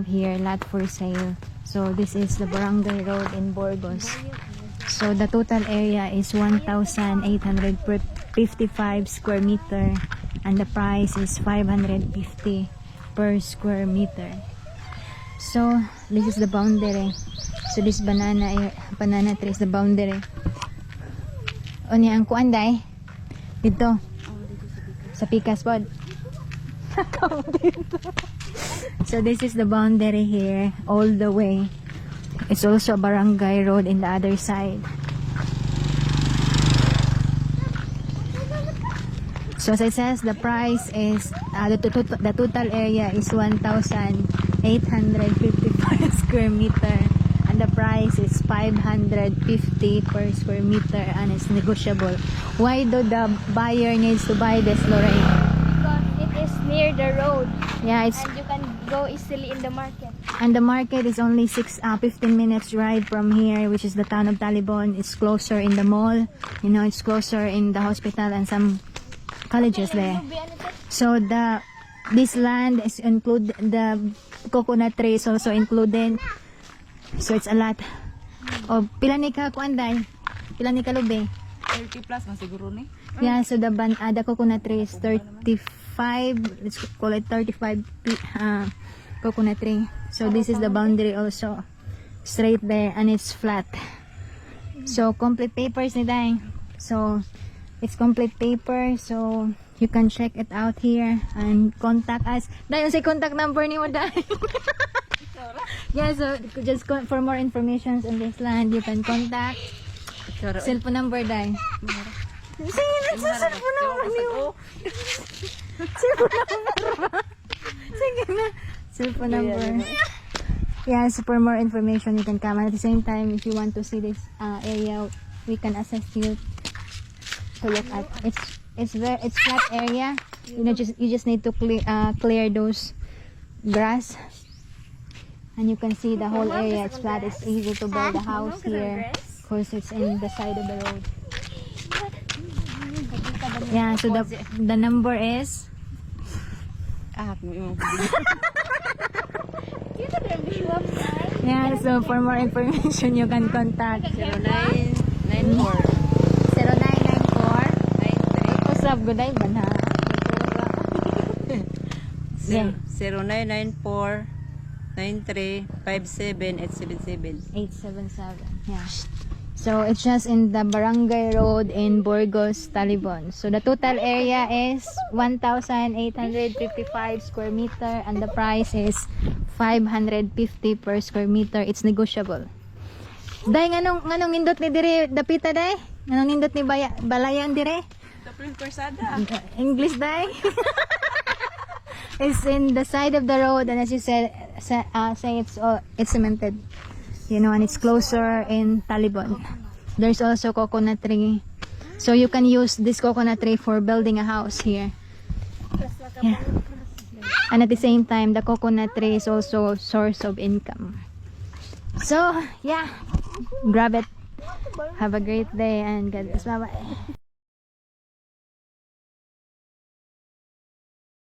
Here, lot for sale. So this is the Barangay Road in Burgos. So the total area is 1,855 square meter and the price is 550 per square meter. So this is the boundary. So this banana tree is the boundary. O niya ang kuanday dito sa Pikas pod. So this is the boundary here all the way. It's also a barangay road in the other side. So as it says, the price is the total area is 1,855 square meter and the price is 550 per square meter and it's negotiable. Why do the buyer needs to buy this, Lorraine? Because it is near the road. Yeah, it's And you can go easily in the market. and the market is only 15 minutes ride from here, which is the town of Talibon. It's closer in the mall, you know, it's closer in the hospital and some colleges there. So this land is include the coconut tree is also included. So it's a lot. O pila ni ka kuanday? Pila ni ka lube? 30 plus na siguro ni. Yeah, so the coconut tree is 35, let's call it 35 coconut tree. So this is the boundary also. Straight there and it's flat. So complete papers ni Day. So it's complete paper, so you can check it out here and contact us. Day, yung say contact number ni mo Day. Yeah, so just for more information on this land, you can contact. Cellphone number Day. Sige na sa cellphone number niyo. Cellphone number. Sige na. Cellphone number. Yeah, so for more information, you can come. And at the same time, if you want to see this area, we can assist you to look at. It's flat area. You know, you just need to clear those grass, and you can see the whole area. It's flat. It's easy to build a house here. Of course, it's in the side of the road. Yeah, so the number is yeah, so for more information you can contact 0994 0994 usab guday banha 0994 9357 877. yeah. So it's just in the Barangay Road in Burgos, Talibon. So the total area is 1,855 square meter and the price is 550 per square meter. It's negotiable. Day, nganong nindot ni dire dapita day? Nganong nindot ni balayan dire? Tapos persada. English day? It's in the side of the road and as you said, say it's cemented. You know, and it's closer in Talibon. There's also coconut tree. So you can use this coconut tree for building a house here. Yeah. And at the same time, the coconut tree is also a source of income. So, yeah. Grab it. Have a great day and God bless. Bye-bye.